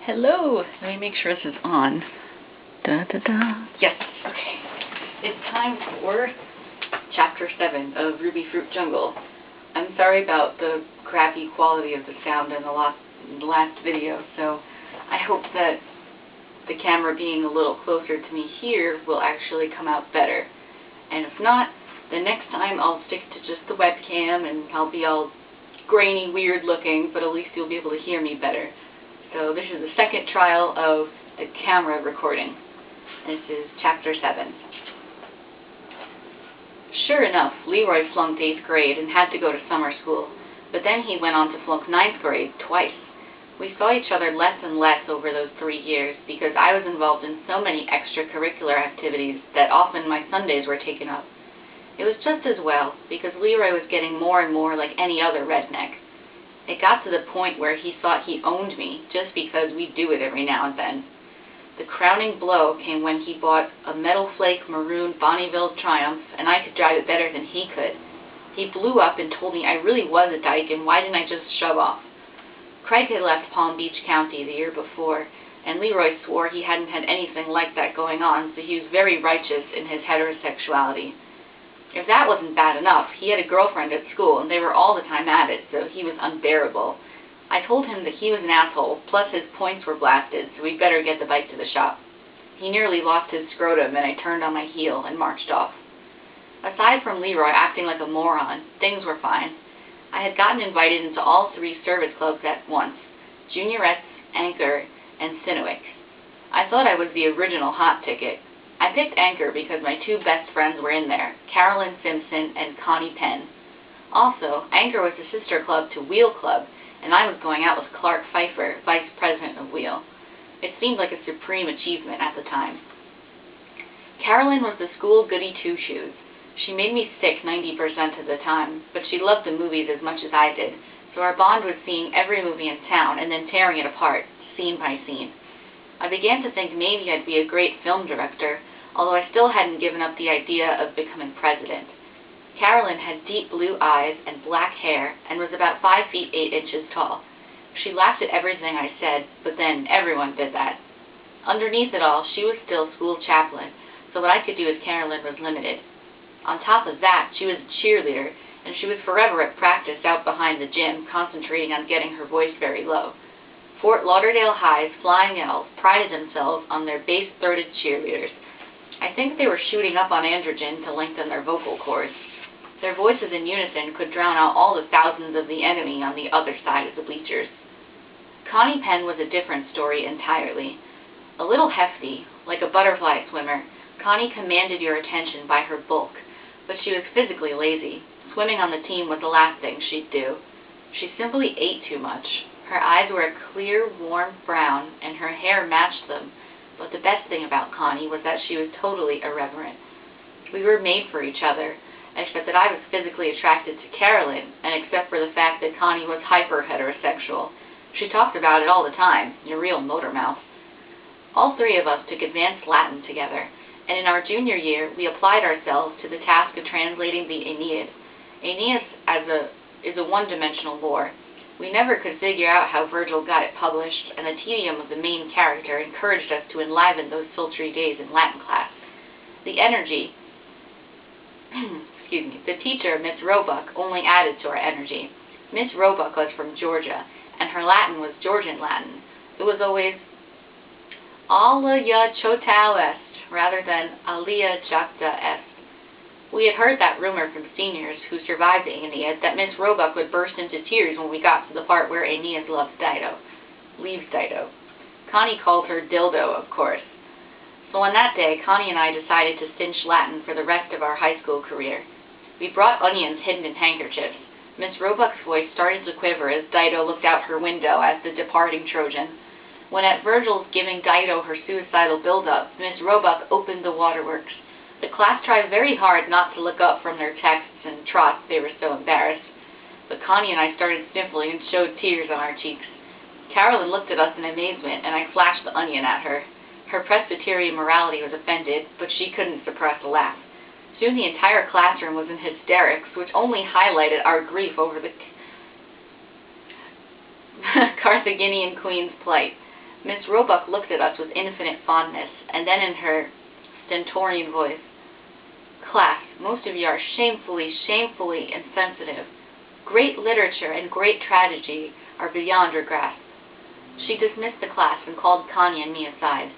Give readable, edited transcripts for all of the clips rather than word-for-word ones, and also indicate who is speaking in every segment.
Speaker 1: Hello. Let me make sure this is on. Da da da. Yes. Okay. It's time for Chapter 7 of Rubyfruit Jungle. I'm sorry about the crappy quality of the sound in the last video, so I hope that the camera being a little closer to me here will actually come out better. And if not, the next time I'll stick to just the webcam and I'll be all grainy, weird looking, but at least you'll be able to hear me better. So this is the second trial of the camera recording. This is Chapter 7. Sure enough, Leroy flunked 8th grade and had to go to summer school, but then he went on to flunk 9th grade twice. We saw each other less and less over those 3 years because I was involved in so many extracurricular activities that often my Sundays were taken up. It was just as well, because Leroy was getting more and more like any other redneck. It got to the point where he thought he owned me just because we do it every now and then. The crowning blow came when he bought a metal flake maroon Bonneville Triumph, and I could drive it better than he could. He blew up and told me I really was a dyke, and why didn't I just shove off? Craig had left Palm Beach County the year before, and Leroy swore he hadn't had anything like that going on, so he was very righteous in his heterosexuality. If that wasn't bad enough, he had a girlfriend at school, and they were all the time at it, so he was unbearable. I told him that he was an asshole, plus his points were blasted, so we'd better get the bike to the shop. He nearly lost his scrotum, and I turned on my heel and marched off. Aside from Leroy acting like a moron, things were fine. I had gotten invited into all 3 service clubs at once, Juniorettes, Anchor, and Cinewick. I thought I was the original hot ticket. I picked Anchor because my 2 best friends were in there, Carolyn Simpson and Connie Penn. Also, Anchor was the sister club to Wheel Club, and I was going out with Clark Pfeiffer, vice president of Wheel. It seemed like a supreme achievement at the time. Carolyn was the school goody two-shoes. She made me sick 90% of the time, but she loved the movies as much as I did, so our bond was seeing every movie in town and then tearing it apart, scene by scene. I began to think maybe I'd be a great film director, although I still hadn't given up the idea of becoming president. Carolyn had deep blue eyes and black hair and was about 5 feet 8 inches tall. She laughed at everything I said, but then everyone did that. Underneath it all, she was still school chaplain, so what I could do with Carolyn was limited. On top of that, she was a cheerleader, and she was forever at practice out behind the gym, concentrating on getting her voice very low. Fort Lauderdale High's Flying Elves prided themselves on their bass-throated cheerleaders. I think they were shooting up on androgen to lengthen their vocal cords. Their voices in unison could drown out all the thousands of the enemy on the other side of the bleachers. Connie Penn was a different story entirely. A little hefty, like a butterfly swimmer, Connie commanded your attention by her bulk, but she was physically lazy. Swimming on the team was the last thing she'd do. She simply ate too much. Her eyes were a clear, warm brown, and her hair matched them. But the best thing about Connie was that she was totally irreverent. We were made for each other, except that I was physically attracted to Carolyn, and except for the fact that Connie was hyper-heterosexual. She talked about it all the time, a real motor mouth. All 3 of us took advanced Latin together, and in our junior year we applied ourselves to the task of translating the Aeneid. Aeneas is a one-dimensional lore. We never could figure out how Virgil got it published, and the tedium of the main character encouraged us to enliven those sultry days in Latin class. The energy, the teacher, Miss Roebuck, only added to our energy. Miss Roebuck was from Georgia, and her Latin was Georgian Latin. It was always Alia Chotal Est, rather than Alia Jacta Est. We had heard that rumor from seniors who survived the Aeneid that Miss Roebuck would burst into tears when we got to the part where Aeneas leaves Dido. Connie called her Dildo, of course. So on that day, Connie and I decided to cinch Latin for the rest of our high school career. We brought onions hidden in handkerchiefs. Miss Roebuck's voice started to quiver as Dido looked out her window as the departing Trojan. When at Virgil's giving Dido her suicidal build-up, Miss Roebuck opened the waterworks. The class tried very hard not to look up from their texts and trots, they were so embarrassed. But Connie and I started sniffling and showed tears on our cheeks. Carolyn looked at us in amazement, and I flashed the onion at her. Her Presbyterian morality was offended, but she couldn't suppress a laugh. Soon the entire classroom was in hysterics, which only highlighted our grief over the Carthaginian queen's plight. Miss Roebuck looked at us with infinite fondness, and then in her stentorian voice, "Class, most of you are shamefully, shamefully insensitive. Great literature and great tragedy are beyond your grasp." She dismissed the class and called Connie and me aside.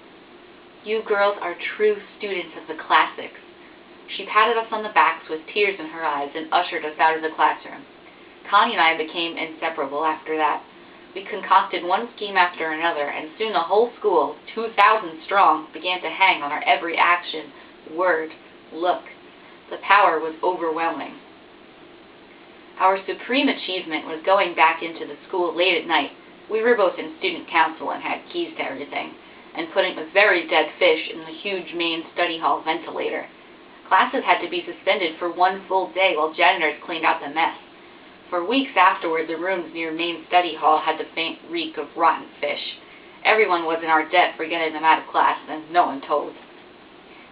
Speaker 1: "You girls are true students of the classics." She patted us on the backs with tears in her eyes and ushered us out of the classroom. Connie and I became inseparable after that. We concocted one scheme after another, and soon the whole school, 2,000 strong, began to hang on our every action, word, look. The power was overwhelming. Our supreme achievement was going back into the school late at night. We were both in student council and had keys to everything, and putting a very dead fish in the huge main study hall ventilator. Classes had to be suspended for one full day while janitors cleaned out the mess. For weeks afterward, the rooms near main study hall had the faint reek of rotten fish. Everyone was in our debt for getting them out of class, and no one told.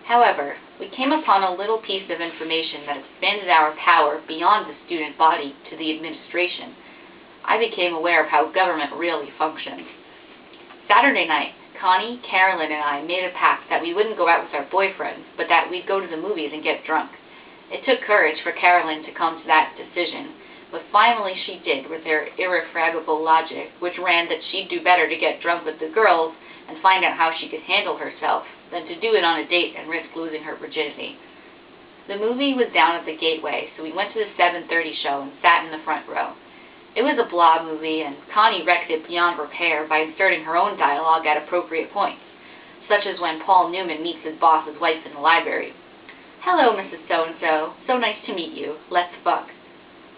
Speaker 1: However, we came upon a little piece of information that expanded our power beyond the student body to the administration. I became aware of how government really functions. Saturday night, Connie, Carolyn, and I made a pact that we wouldn't go out with our boyfriends, but that we'd go to the movies and get drunk. It took courage for Carolyn to come to that decision, but finally she did with her irrefragable logic, which ran that she'd do better to get drunk with the girls and find out how she could handle herself than to do it on a date and risk losing her virginity. The movie was down at the Gateway, so we went to the 7:30 show and sat in the front row. It was a blah movie, and Connie wrecked it beyond repair by inserting her own dialogue at appropriate points, such as when Paul Newman meets his boss's wife in the library. "Hello, Mrs. So-and-so. So nice to meet you. Let's fuck."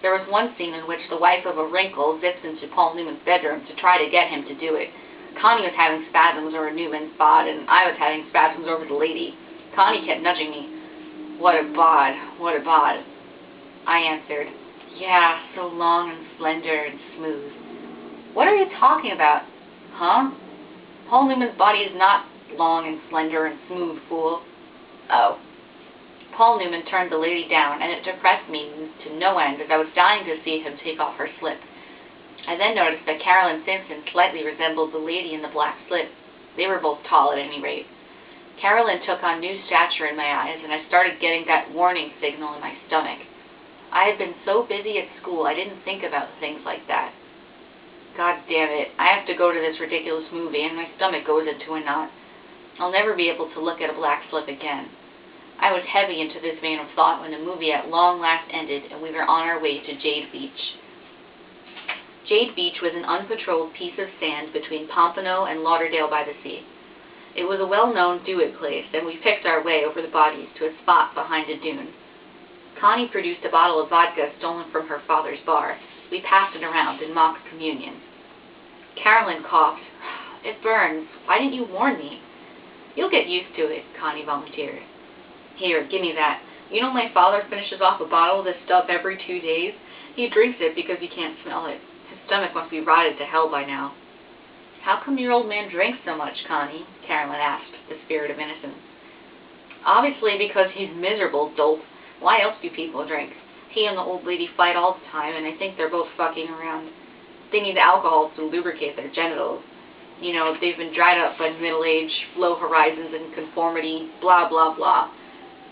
Speaker 1: There was one scene in which the wife of a wrinkle zips into Paul Newman's bedroom to try to get him to do it. Connie was having spasms over Newman's bod, and I was having spasms over the lady. Connie kept nudging me. "What a bod, what a bod." I answered, "Yeah, so long and slender and smooth." "What are you talking about?" "Huh? Paul Newman's body is not long and slender and smooth, fool." "Oh." Paul Newman turned the lady down, and it depressed me to no end as I was dying to see him take off her slip. I then noticed that Carolyn Simpson slightly resembled the lady in the black slip. They were both tall at any rate. Carolyn took on new stature in my eyes, and I started getting that warning signal in my stomach. I had been so busy at school I didn't think about things like that. God damn it, I have to go to this ridiculous movie, and my stomach goes into a knot. I'll never be able to look at a black slip again. I was heavy into this vein of thought when the movie at long last ended, and we were on our way to Jade Beach. Jade Beach was an unpatrolled piece of sand between Pompano and Lauderdale by the Sea. It was a well-known do-it place, and we picked our way over the bodies to a spot behind a dune. Connie produced a bottle of vodka stolen from her father's bar. We passed it around in mock communion. Carolyn coughed. "It burns. Why didn't you warn me?" "You'll get used to it," Connie volunteered. "Here, give me that. You know my father finishes off a bottle of this stuff every 2 days? He drinks it because he can't smell it. His stomach must be rotted to hell by now." "How come your old man drinks so much, Connie?" Carolyn asked, the spirit of innocence. "Obviously because he's miserable, dolt. Why else do people drink? He and the old lady fight all the time, and I think they're both fucking around. They need alcohol to lubricate their genitals. You know, they've been dried up by middle age, low horizons, and conformity, blah, blah, blah.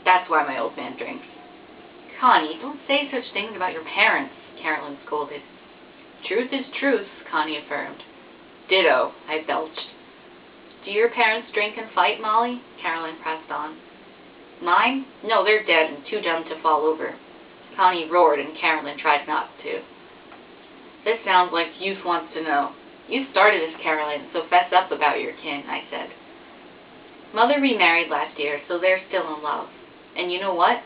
Speaker 1: That's why my old man drinks." "Connie, don't say such things about your parents," Carolyn scolded. "Truth is truth," Connie affirmed. "Ditto," I belched. "Do your parents drink and fight, Molly?" Carolyn pressed on. "Mine? No, they're dead and too dumb to fall over." Connie roared, and Carolyn tried not to. "This sounds like youth wants to know. You started this, Carolyn, so fess up about your kin," I said. "Mother remarried last year, so they're still in love. And you know what?"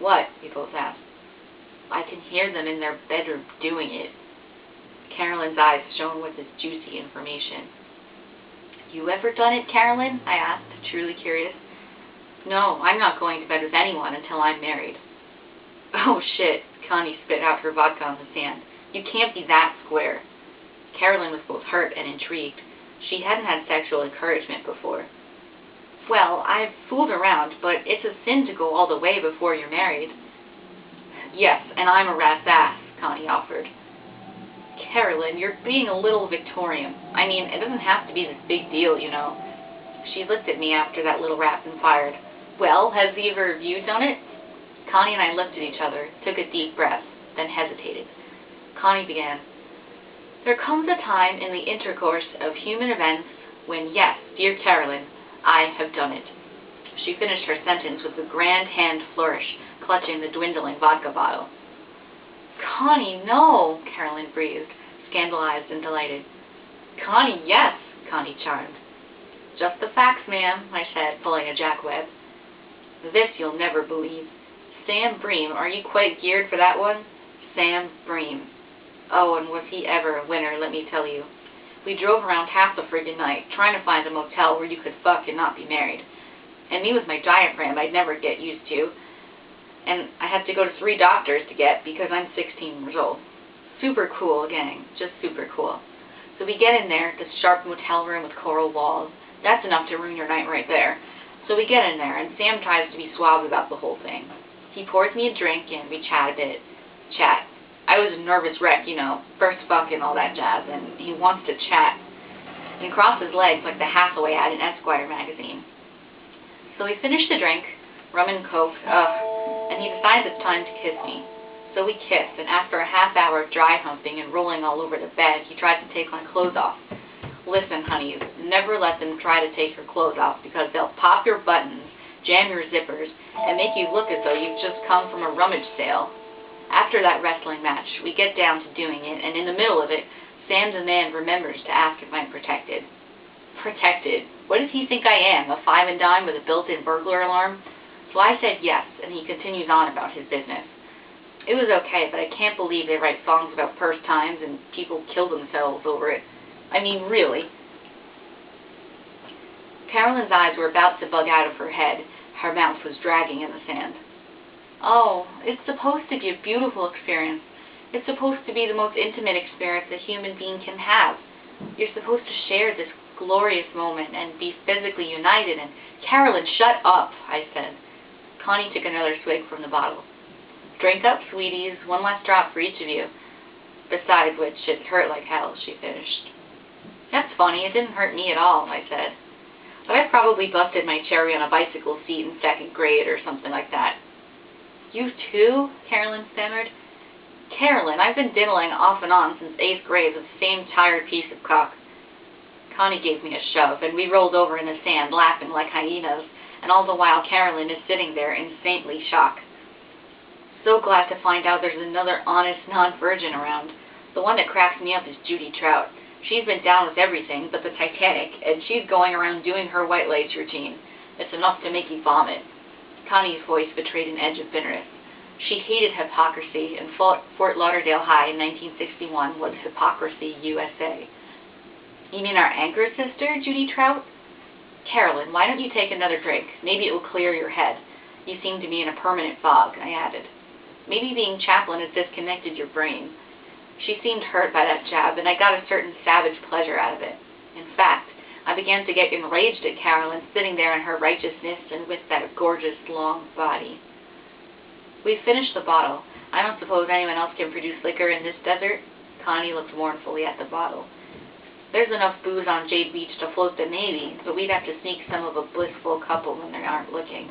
Speaker 1: "What?" we both asked. "I can hear them in their bedroom doing it." Carolyn's eyes shone with this juicy information. "You ever done it, Carolyn?" I asked, truly curious. "No, I'm not going to bed with anyone until I'm married." "Oh shit," Connie spit out her vodka on the sand. "You can't be that square." Carolyn was both hurt and intrigued. She hadn't had sexual encouragement before. "Well, I've fooled around, but it's a sin to go all the way before you're married." "Yes, and I'm a rat's ass," Connie offered. Carolyn, you're being a little Victorian. I mean, it doesn't have to be this big deal, you know. She looked at me after that little rap and fired. Well, has either of you done it? Connie and I looked at each other, took a deep breath, then hesitated. Connie began. There comes a time in the intercourse of human events when, yes, dear Carolyn, I have done it. She finished her sentence with a grand hand flourish, clutching the dwindling vodka bottle. Connie, no, Carolyn breathed, scandalized and delighted. Connie, yes, Connie charmed. Just the facts, ma'am, I said, pulling a jackweb. This you'll never believe. Sam Bream, are you quite geared for that one? Sam Bream. Oh, and was he ever a winner, let me tell you. We drove around half the friggin' night, trying to find a motel where you could fuck and not be married. And me with my diaphragm I'd never get used to. And I had to go to 3 doctors to get because I'm 16 years old. Super cool, gang. Just super cool. So we get in there, this sharp motel room with coral walls. That's enough to ruin your night right there. So we get in there, and Sam tries to be suave about the whole thing. He pours me a drink, and we chat a bit. Chat. I was a nervous wreck, you know, first fuck and all that jazz, and he wants to chat. He crossed his legs like the Hathaway ad in Esquire magazine. So we finished the drink, rum and coke, and he decides it's time to kiss me. So we kissed, and after a half hour of dry humping and rolling all over the bed, he tried to take my clothes off. Listen, honeys, never let them try to take your clothes off because they'll pop your buttons, jam your zippers, and make you look as though you've just come from a rummage sale. After that wrestling match, we get down to doing it, and in the middle of it, Sam the man remembers to ask if I'm protected. Protected? What does he think I am, a 5 and dime with a built-in burglar alarm? So I said yes, and he continues on about his business. It was okay, but I can't believe they write songs about first times and people kill themselves over it. I mean, really. Carolyn's eyes were about to bug out of her head. Her mouth was dragging in the sand. Oh, it's supposed to be a beautiful experience. It's supposed to be the most intimate experience a human being can have. You're supposed to share this glorious moment and be physically united. And Carolyn, shut up, I said. Connie took another swig from the bottle. Drink up, sweeties. One last drop for each of you. Besides which, it hurt like hell, she finished. That's funny. It didn't hurt me at all, I said. But I probably busted my cherry on a bicycle seat in 2nd grade or something like that. You too? Carolyn stammered. Carolyn, I've been diddling off and on since 8th grade with the same tired piece of cock. Connie gave me a shove, and we rolled over in the sand, laughing like hyenas, and all the while Carolyn is sitting there in saintly shock. So glad to find out there's another honest non-virgin around. The one that cracks me up is Judy Trout. She's been down with everything but the Titanic, and she's going around doing her white lace routine. It's enough to make you vomit. Connie's voice betrayed an edge of bitterness. She hated hypocrisy, and Fort Lauderdale High in 1961 was Hypocrisy USA. You mean our anchor sister, Judy Trout? Carolyn, why don't you take another drink? Maybe it will clear your head. You seem to be in a permanent fog, I added. Maybe being chaplain has disconnected your brain. She seemed hurt by that jab, and I got a certain savage pleasure out of it. In fact, I began to get enraged at Carolyn sitting there in her righteousness and with that gorgeous long body. We finished the bottle. I don't suppose anyone else can produce liquor in this desert? Connie looked mournfully at the bottle. There's enough booze on Jade Beach to float the Navy, but we'd have to sneak some of a blissful couple when they aren't looking.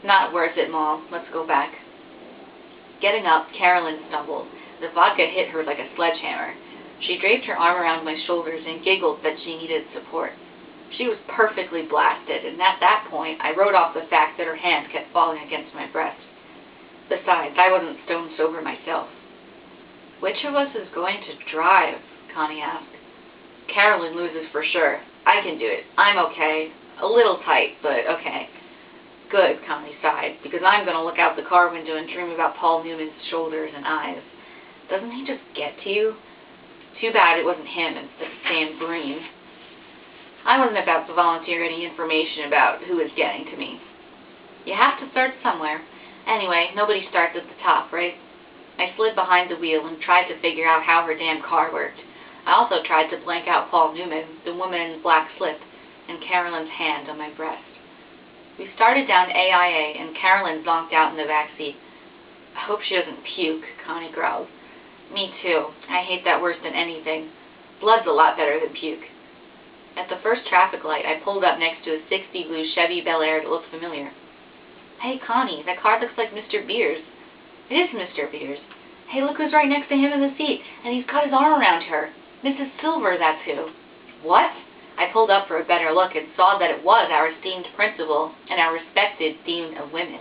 Speaker 1: Not worth it, Mom. Let's go back. Getting up, Carolyn stumbled. The vodka hit her like a sledgehammer. She draped her arm around my shoulders and giggled that she needed support. She was perfectly blasted, and at that point, I wrote off the fact that her hand kept falling against my breast. Besides, I wasn't stone sober myself. Which of us is going to drive? Connie asked. Carolyn loses for sure. I can do it. I'm okay. A little tight, but okay. Good, Connie sighed, because I'm going to look out the car window and dream about Paul Newman's shoulders and eyes. Doesn't he just get to you? Too bad it wasn't him instead of Sam Bream. I wasn't about to volunteer any information about who was getting to me. You have to start somewhere. Anyway, nobody starts at the top, right? I slid behind the wheel and tried to figure out how her damn car worked. I also tried to blank out Paul Newman, the woman in the black slip, and Carolyn's hand on my breast. We started down AIA, and Carolyn zonked out in the back seat. I hope she doesn't puke, Connie growled. Me too. I hate that worse than anything. Blood's a lot better than puke. At the first traffic light, I pulled up next to a 60 blue Chevy Bel Air that looked familiar. Hey, Connie, that car looks like Mr. Beers. It is Mr. Beers. Hey, look who's right next to him in the seat, and he's got his arm around her. Mrs. Silver, that's who. What? I pulled up for a better look and saw that it was our esteemed principal and our respected dean of women.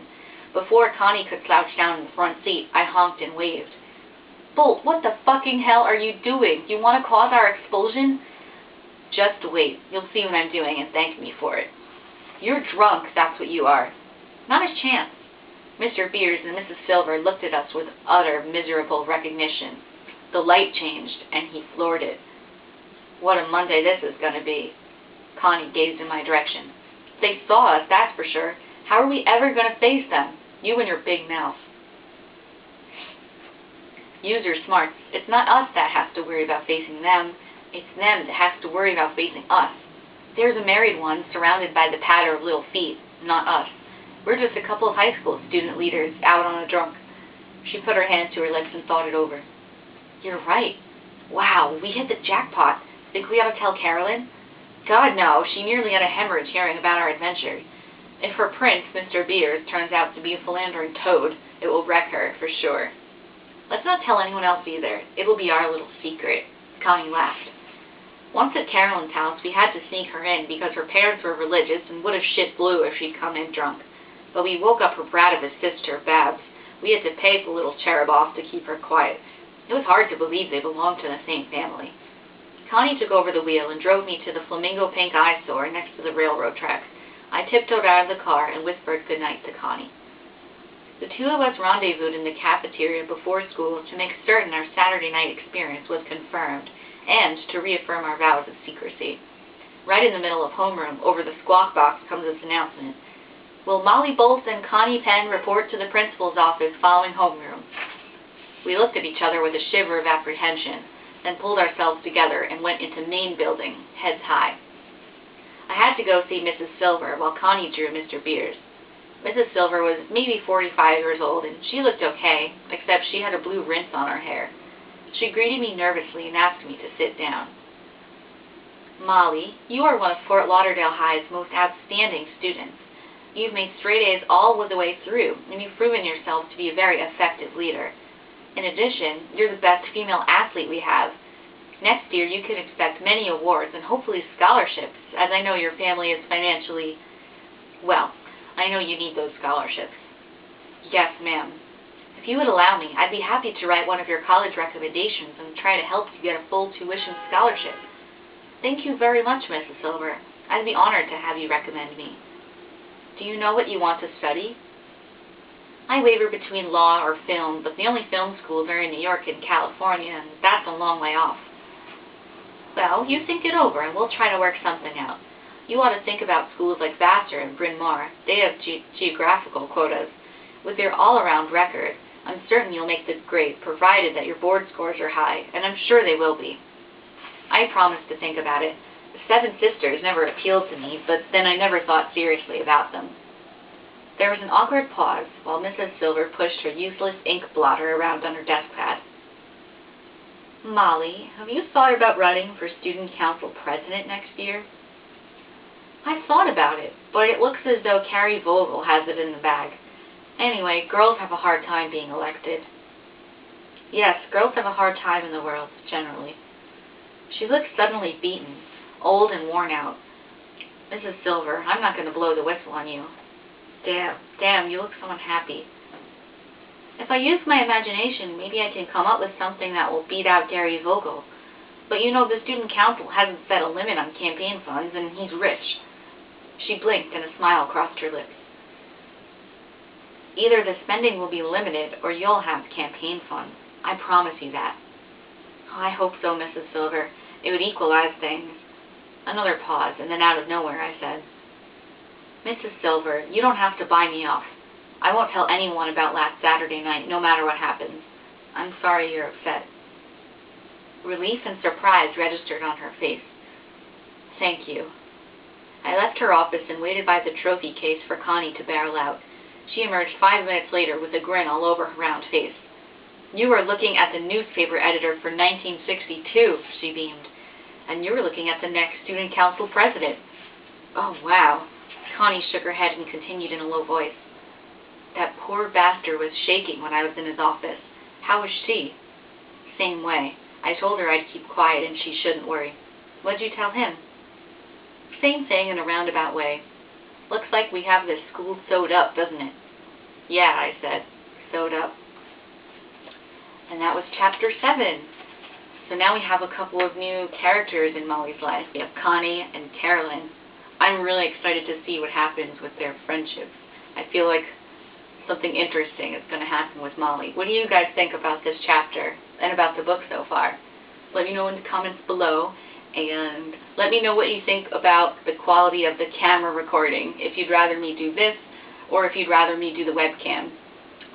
Speaker 1: Before Connie could slouch down in the front seat, I honked and waved. Bolt, what the fucking hell are you doing? You want to cause our expulsion? Just wait. You'll see what I'm doing and thank me for it. You're drunk, that's what you are. Not a chance. Mr. Beers and Mrs. Silver looked at us with utter miserable recognition. The light changed, and he floored it. What a Monday this is going to be. Connie gazed in my direction. They saw us, that's for sure. How are we ever going to face them? You and your big mouth. Use your smarts. It's not us that has to worry about facing them. It's them that has to worry about facing us. They're the married ones surrounded by the patter of little feet, not us. We're just a couple of high school student leaders out on a drunk. She put her hand to her lips and thought it over. You're right. Wow, we hit the jackpot. Think we ought to tell Carolyn? God, no. She nearly had a hemorrhage hearing about our adventure. If her prince, Mr. Beers, turns out to be a philandering toad, it will wreck her, for sure. Let's not tell anyone else either. It will be our little secret. Connie laughed. Once at Carolyn's house, we had to sneak her in because her parents were religious and would have shit blue if she'd come in drunk. But we woke up her brat of a sister, Babs. We had to pay the little cherub off to keep her quiet. It was hard to believe they belonged to the same family. Connie took over the wheel and drove me to the flamingo pink eyesore next to the railroad tracks. I tiptoed out of the car and whispered goodnight to Connie. The two of us rendezvoused in the cafeteria before school to make certain our Saturday night experience was confirmed and to reaffirm our vows of secrecy. Right in the middle of homeroom, over the squawk box, comes this announcement. Will Molly Bolt and Connie Penn report to the principal's office following homeroom? We looked at each other with a shiver of apprehension, then pulled ourselves together and went into main building, heads high. I had to go see Mrs. Silver while Connie drew Mr. Beers. Mrs. Silver was maybe 45 years old, and she looked okay, except she had a blue rinse on her hair. She greeted me nervously and asked me to sit down. Molly, you are one of Fort Lauderdale High's most outstanding students. You've made straight A's all the way through, and you've proven yourself to be a very effective leader. In addition, you're the best female athlete we have. Next year, you can expect many awards and hopefully scholarships, as I know your family is financially, well, I know you need those scholarships. Yes, ma'am. If you would allow me, I'd be happy to write one of your college recommendations and try to help you get a full tuition scholarship. Thank you very much, Mrs. Silver. I'd be honored to have you recommend me. Do you know what you want to study? I waver between law or film, but the only film schools are in New York and California, and that's a long way off. Well, you think it over, and we'll try to work something out. You ought to think about schools like Vassar and Bryn Mawr. They have geographical quotas. With their all-around record, I'm certain you'll make the grade, provided that your board scores are high, and I'm sure they will be. I promised to think about it. The Seven Sisters never appealed to me, but then I never thought seriously about them. There was an awkward pause while Mrs. Silver pushed her useless ink blotter around on her desk pad. Molly, have you thought about running for student council president next year? I thought about it, but it looks as though Carrie Vogel has it in the bag. Anyway, girls have a hard time being elected. Yes, girls have a hard time in the world, generally. She looked suddenly beaten, old and worn out. Mrs. Silver, I'm not going to blow the whistle on you. Damn, you look so unhappy. If I use my imagination, maybe I can come up with something that will beat out Gary Vogel. But you know, the student council hasn't set a limit on campaign funds, and he's rich. She blinked, and a smile crossed her lips. Either the spending will be limited, or you'll have campaign funds. I promise you that. Oh, I hope so, Mrs. Silver. It would equalize things. Another pause, and then out of nowhere I said, Mrs. Silver, you don't have to buy me off. I won't tell anyone about last Saturday night, no matter what happens. I'm sorry you're upset. Relief and surprise registered on her face. Thank you. I left her office and waited by the trophy case for Connie to barrel out. She emerged 5 minutes later with a grin all over her round face. You were looking at the newspaper editor for 1962, she beamed. And you were looking at the next student council president. Oh, wow. Connie shook her head and continued in a low voice. That poor bastard was shaking when I was in his office. How was she? Same way. I told her I'd keep quiet and she shouldn't worry. What'd you tell him? Same thing in a roundabout way. Looks like we have this school sewed up, doesn't it? Yeah, I said. Sewed up. And that was chapter 7. So now we have a couple of new characters in Molly's life. We have Connie and Carolyn. I'm really excited to see what happens with their friendship. I feel like something interesting is going to happen with Molly. What do you guys think about this chapter and about the book so far? Let me know in the comments below, and let me know what you think about the quality of the camera recording, if you'd rather me do this or if you'd rather me do the webcam.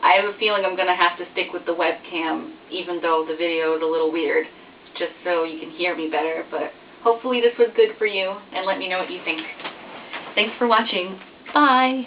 Speaker 1: I have a feeling I'm going to have to stick with the webcam, even though the video is a little weird, just so you can hear me better, but hopefully this was good for you, and let me know what you think. Thanks for watching. Bye!